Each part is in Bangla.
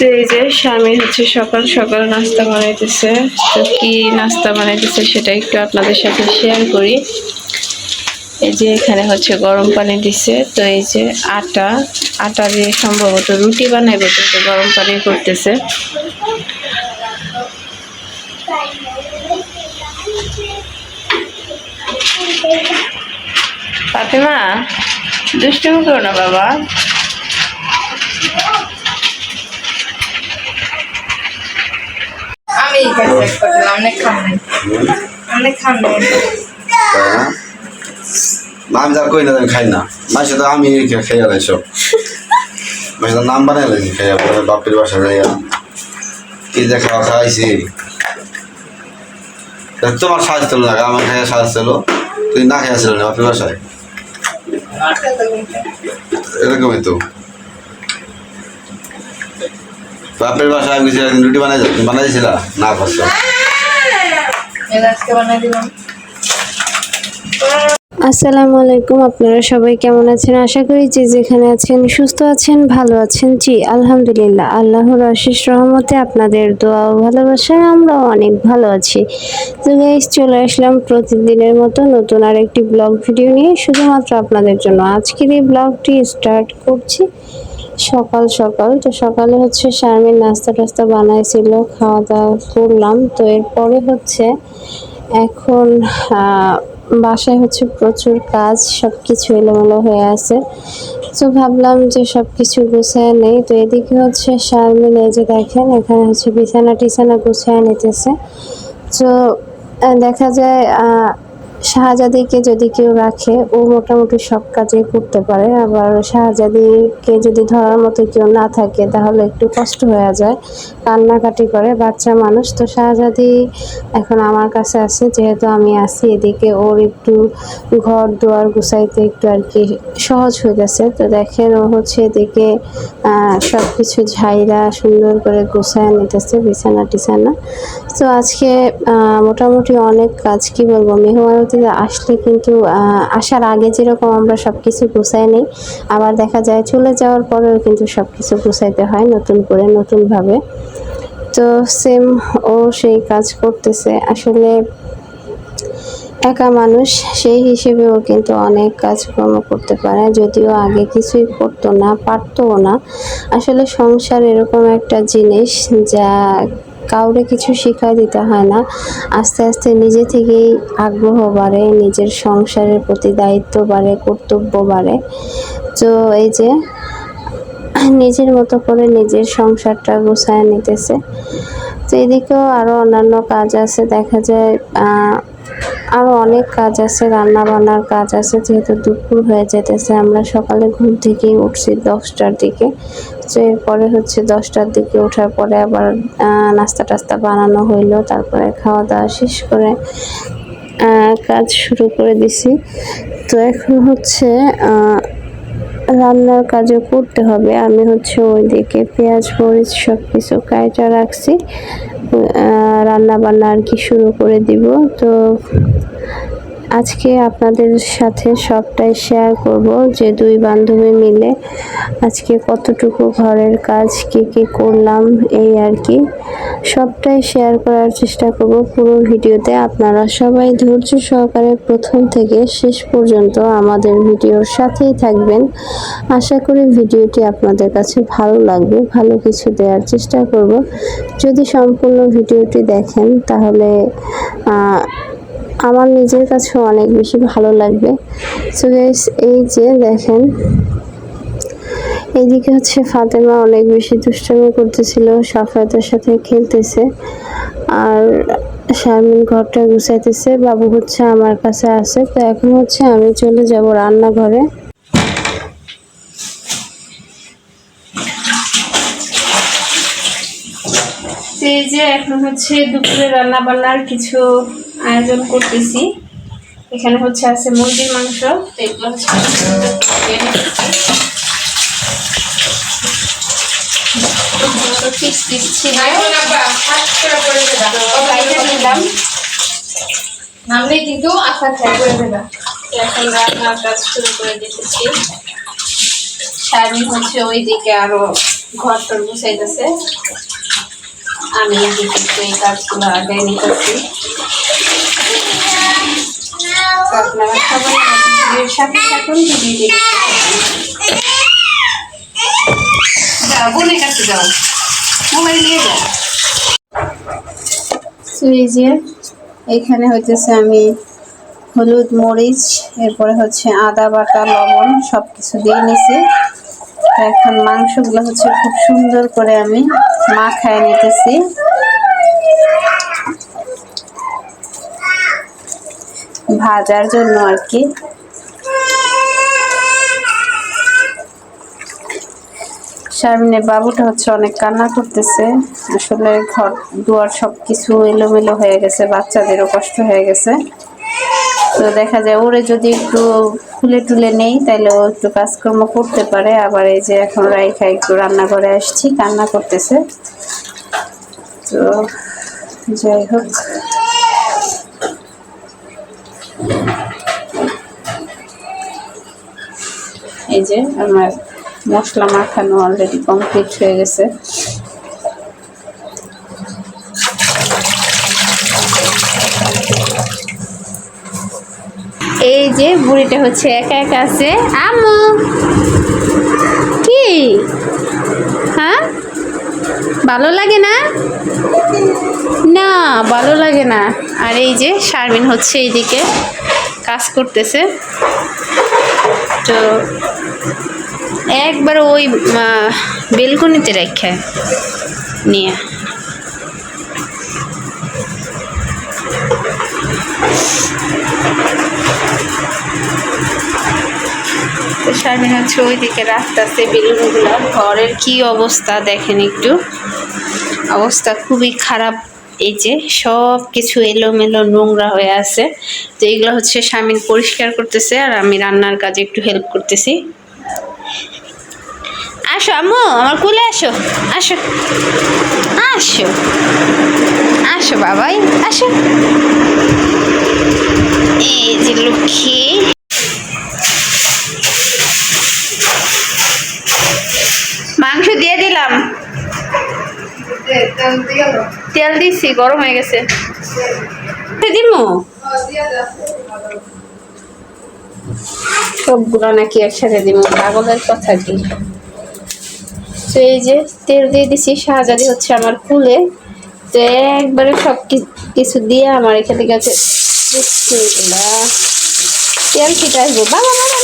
তো এই যে স্বামী হচ্ছে সকাল সকাল নাস্তা বানাইতেছে। তো কি নাস্তা বানাইতেছে সেটা একটু আপনাদের সাথে শেয়ার করি। এই যে এখানে হচ্ছে গরম পানি দিছে। তো এই যে আটা দিয়ে সম্ভবত রুটি বানাইবে, কিন্তু গরম পানি করতেছে। ফাতেমা, দুষ্টুমি করো না বাবা। আমি অনেক আমি যা কই না আমি খাই না, মাসে তো আমি খাইয়া লাই সব মাসে তো নাম বানাই লাগি খাইয়া বাপের বাসা যাইয়া কি যে খাওয়া খাওয়াইছি। তোমার সাজ ছিল না, আমার খাইয়া সাজ ছিল, তুই না খাইয়া ছিল না বাপের বাসায়, এরকমই তো। বাপের বাসায় আমি কিছু একদিন রুটি বানাই তুমি বানাই দিয়েছিলা না করছো। আসসালামু আলাইকুম, আপনারা সবাই কেমন আছেন? আশা করি যে যেখানে আছেন সুস্থ আছেন, ভালো আছেন। জি আলহামদুলিল্লাহ, আল্লাহর অশেষ রহমতে আপনাদের দোয়া ও ভালোবাসায় আমরাও অনেক ভালো আছি। তো গাইস, চলে আসলাম প্রতিদিনের মতো নতুন আরেকটি ব্লগ ভিডিও নিয়ে, শুধুমাত্র আপনাদের জন্য। আজকের এই ব্লগটি স্টার্ট করছি সকাল সকাল। তো সকালে হচ্ছে শারমিন নাস্তা টাস্তা বানাইছিল, খাওয়া দাওয়া করলাম। তো এরপরে হচ্ছে এখন বাসায় হচ্ছে প্রচুর কাজ, সব কিছু এলোমেলো হয়ে আছে। তো ভাবলাম যে সব কিছু গুছায় নেই। তো এদিকে হচ্ছে শারমিন, এই যে দেখেন এখানে হচ্ছে বিছানা টিছানা গুছায় নিতেছে। তো দেখা যায় শাহজাদিকে যদি কেউ রাখে, ও মোটামুটি সব কাজই করতে পারে। আবার শাহজাদিকে যদি ধরার মতো কেউ না থাকে তাহলে একটু কষ্ট হয়ে যায়, কান্নাকাটি করে, বাচ্চা মানুষ। তো শাহজাদি এখন আমার কাছে আছে, যেহেতু আমি আছি এদিকে, ওর একটু ঘর দুয়ার গুছাইতে একটু আর কি সহজ হয়ে গেছে। তো দেখেন ও হচ্ছে এদিকে সব কিছু ঝাইরা সুন্দর করে গুছায় নিতেছে বিছানা টিছানা। তো আজকে মোটামুটি অনেক কাজ, কি বলবো, মেহমানতিরা আসলে কিন্তু আসার আগে যেরকম আমরা সব কিছু গুছাই নিই, আবার দেখা যায় চলে যাওয়ার পরেও কিন্তু সব কিছু গুছাইতে হয় নতুন করে, নতুনভাবে। তো সেম ও সেই কাজ করতেছে। আসলে একা মানুষ, সেই হিসেবেও কিন্তু অনেক কাজকর্ম করতে পারে, যদিও আগে কিছুই করতো না, পারতোও না। আসলে সংসার এরকম একটা জিনিস যা কাউরে কিছু শিখাই দিতে হয় না, আস্তে আস্তে নিজে থেকেই আগ্রহ বাড়ে, নিজের সংসারের প্রতি দায়িত্ব বাড়ে, কর্তব্য বাড়ে। তো এই যে নিজের মতো করে নিজের সংসারটা গুছায় নিতেছে। তো এদিকেও আরও অন্যান্য কাজ আছে, দেখা যায় আরও অনেক কাজ আছে, রান্না বান্নার কাজ আছে। যেহেতু দুপুর হয়ে যেতেছে, আমরা সকালে ঘুম থেকেই উঠছি 10টার দিকে। তো এরপরে হচ্ছে 10টার দিকে ওঠার পরে আবার নাস্তা টাস্তা বানানো হইলো, তারপরে খাওয়া দাওয়া শেষ করে কাজ শুরু করে দিছি। তো এখন হচ্ছে রান্নার কাজও করতে হবে। আমি হচ্ছে ওইদিকে পেঁয়াজ মরিচ সব কিছু কাইটা রাখছি, রান্না বান্না আর কি শুরু করে দিব। তো আজকে আপনাদের সাথে সবটাই শেয়ার করব, যে দুই বান্ধবী মিলে আজকে কতটুকু ঘরের কাজ কি করলাম, এই আর কি সবটাই শেয়ার করার চেষ্টা করব পুরো ভিডিওতে। আপনারা সবাই ধৈর্য সহকারে প্রথম থেকে শেষ পর্যন্ত আমাদের ভিডিওর সাথেই থাকবেন। আশা করি ভিডিওটি আপনাদের কাছে ভালো লাগবে, ভালো কিছু দেওয়ার চেষ্টা করব। যদি সম্পূর্ণ ভিডিওটি দেখেন তাহলে আমার নিজের কাছেও অনেক বেশি ভালো লাগবে। সো গাইস, এই যে দেখেন এইদিকে হচ্ছে ফাতেমা অনেক বেশি দুষ্টামি করতেছিল, সাফায়াতের সাথে খেলতেছে, আর শারমিন ঘরটা গুছাইতেছে, বাবু হচ্ছে আমার কাছে আছে। তো এখন হচ্ছে আমি চলে যাব রান্নাঘরে। এই যে এখন হচ্ছে দুপুরে রান্না বান্নার কিছু আয়োজন করতেছি। এখানে হচ্ছে আছে মুরগির মাংস, এগুলো হচ্ছে পিস পিস ছিল, নামলে কিন্তু আশা খাই করে দেবা। এখন রান্নার কাজ শুরু করে দিতেছি। শারমিন হচ্ছে ওইদিকে আরো ঘর টর গুছাইতেছে। আমি এদিকে একটু এই কাজগুলো আগে করছি। তো আপনারা সবাই আমাদের ভিডিওর সাথে থাকুন, ভিডিওটি দেখতে থাকুন। যাও বোনের কাছে যাও, মোবাইল নিয়ে যাও। তো এই যে এখানে হইতেছে আমি হলুদ, মরিচ, এরপরে হচ্ছে আদা বাটা, লবণ সব কিছু দিয়ে নিছি। তো এখন মাংসগুলো হচ্ছে খুব সুন্দর করে আমি মাখায় নিতেছি। ভাজার জন্য আর কি। শারমিনের বাবুটা হচ্ছে অনেক কান্না করতেছে। আসলে ঘর দুয়ার সবকিছু এলোমেলো হয়ে গেছে, বাচ্চাদেরও কষ্ট হয়ে গেছে। তো দেখা যায় ওরে যদি একটু খুলে টুলে নেই তাহলে ও একটু কাজকর্ম করতে পারে। আবার এই যে এখন রাইখা একটু রান্নাঘরে আসছি, কান্না করতেছে। তো যাই হোক, এই যে আমার মশলা মাখানো অলরেডি কমপ্লিট হয়ে গেছে। এই যে বুড়িটা হচ্ছে একা একা আছে। আম্মু কি, হ্যাঁ ভালো লাগে না? না ভালো লাগে না। আর এই যে শারমিন হচ্ছে এইদিকে কাজ করতেছে। তো একবার ওই বেলকনিতে রেখে নিয়ে তো শারমিন হচ্ছে ওইদিকে রাখতেছে বেলুনগুলো। ঘরের কি অবস্থা দেখেন একটু, অবস্থা খুবই খারাপ। এই যে সব কিছু এলোমেলো নোংরা হয়ে আছে। তো এগুলো হচ্ছে শারমিন পরিষ্কার করতেছে আর আমি রান্নার কাজে একটু হেল্প করতেছি। আসো আম্মু, আমার কোলে আসো, আসো আসো আসো বাবাই আসো। এই যে লক্ষ্মী, মাংস দিয়ে দিলাম, তেল দিছি, গরম হয়ে গেছে। দিমু সবগুলো নাকি একসাথে দিমু, পাগলের কথা কি। তো এই যে তেল দিয়ে দিছি, শাহজাদি হচ্ছে আমার কুলে। তো একবারে সব কিছু দিয়ে আমার এখানে গেছে তেল ছিটা আসবো। বাবা বাবা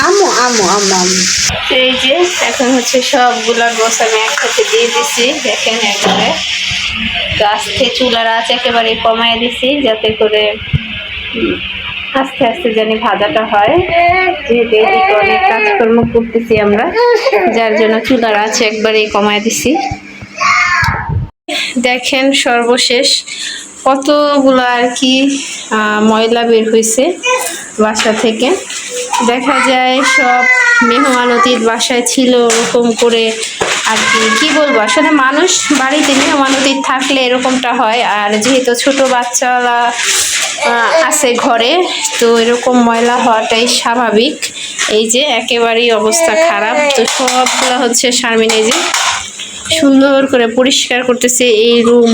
আমু আমু আমু আমু। এই যে এখন হচ্ছে সবগুলা গোছ আমি একসাথে দিয়ে দিছি। দেখেন একেবারে আস্তে চুলার আঁচ একেবারে কমায় দিছি, যাতে করে আস্তে আস্তে জানি ভাজাটা হয়। যেহেতু এদিকে অনেক কাজকর্ম করতেছি আমরা, যার জন্য চুলার আঁচ একবারে কমায় দিছি। দেখেন সর্বশেষ কতগুলো আর কি ময়লা বের হয়েছে বাসা থেকে। দেখা যায় সব মেহমান অতিথি বাসায় ছিল, ওরকম করে আর কি বলবো, আসলে মানুষ বাড়িতে মেহমান অতিথি থাকলে এরকমটা হয়। আর যেহেতু ছোট বাচ্চারা আছে ঘরে, তো এরকম ময়লা হওয়াটাই স্বাভাবিক। এই যে একেবারেই অবস্থা খারাপ। তো সবগুলো হচ্ছে শারমিন এই যে সুন্দর করে পরিষ্কার করতেছে। এই রুম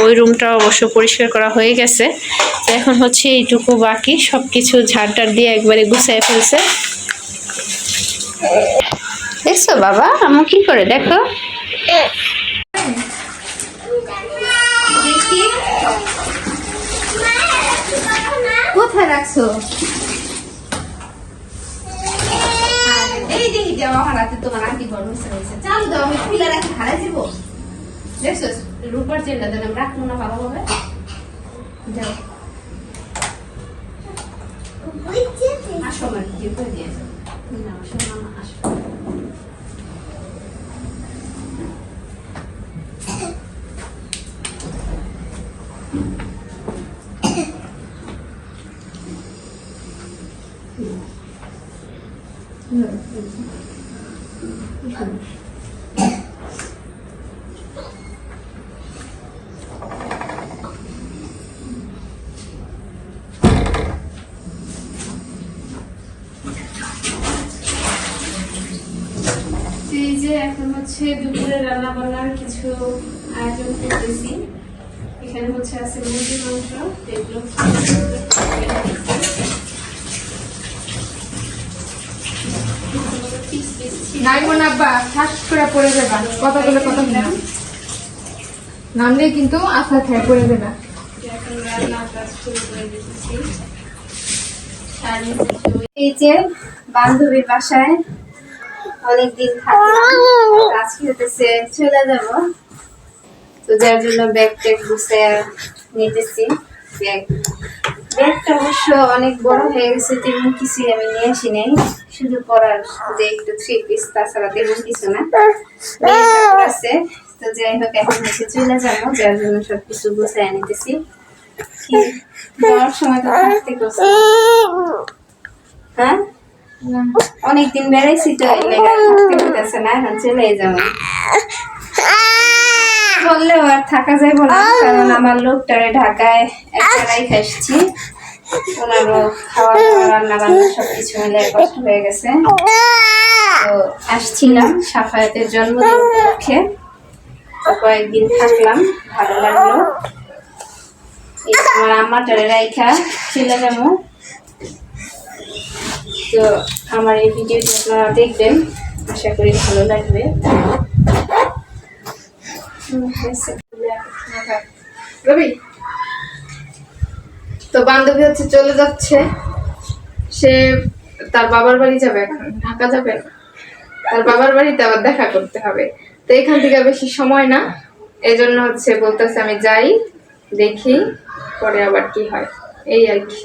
ওই রুমটা অবশ্য পরিষ্কার করা হয়ে গেছে। তো এখন হচ্ছে এইটুকু বাকি, সবকিছু ঝাড়টার দিয়ে একবারে গুছিয়ে ফেলছে। দেখছো বাবা আমি কি করে, দেখো কোথায় রাখছো? এই দেখি যাওয়া হারাতে তোমার আন্টি ঘর মিশে রয়েছে। চালু দাও, আমি খুলে রাখি, হারাই যাবো। দেখছো রূপার চেনটা দেন, আমি রাখবো না ভালোভাবে। যাও আসো, আমার কি করে দিয়ে যাও না, আসো মামা আসো। এই যে এখন হচ্ছে দুপুরে রান্না বান্নার কিছু আয়োজন করতেছি। এখানে হচ্ছে আছে মুরগির মাংস, এগুলো নাইবো না আব্বা, ঠাস করে পড়ে যাবা। কথা বলে কথা না নামলেই কিন্তু আশা খেয়ে পড়ে যাবা। এখন রান্নার কাজ শুরু করে দিতেছি। এই যে বান্ধবীর বাসায় অনেকদিন থাকলাম, আজকে হতেছে চলে যাব, তো যার জন্য ব্যাগ ট্যাগ গুছিয়ে নিতেছি। ব্যাগটা অবশ্য অনেক বড় হয়ে গেছে, তেমন কিছু আমি নিয়ে আসি নাই, শুধু পরার যে একটু 3 পিস, তাছাড়া তেমন কিছু না। মেয়ের কাপড় আছে, তো যাই হোক এখন হচ্ছে চলে যাবো, যার জন্য সবকিছু গুছিয়ে নিতেছি। কি যাওয়ার সময় তো থাকতে করছি, হ্যাঁ অনেকদিন বেড়াইছি তো এই লেগে থাকতে হইতেছে না, এখন চলে যাবো। বললেও আর থাকা যায় না, কারণ আমার লোকটারে ঢাকায় একটাই খাইছি, ওনারও খাওয়া দাওয়া রান্না বান্না সবকিছু মিলে কষ্ট হয়ে গেছে। তো আসছিলাম সাফায়াতের জন্মদিন উপলক্ষে, তো কয়েকদিন থাকলাম, ভালো লাগলো। এই আমার আম্মাটারে রাইখা চলে যাবো। তো আমার এই ভিডিওটি আপনারা দেখবেন, আশা করি ভালো লাগবে। রবি তো বান্ধবী হচ্ছে চলে যাচ্ছে, সে তার বাবার বাড়ি যাবে, এখন ঢাকা যাবে না, তার বাবার বাড়িতে আবার দেখা করতে হবে। তো এখান থেকে বেশি সময় না, এই জন্য হচ্ছে বলতেছে আমি যাই, দেখি পরে আবার কি হয়, এই আর কি।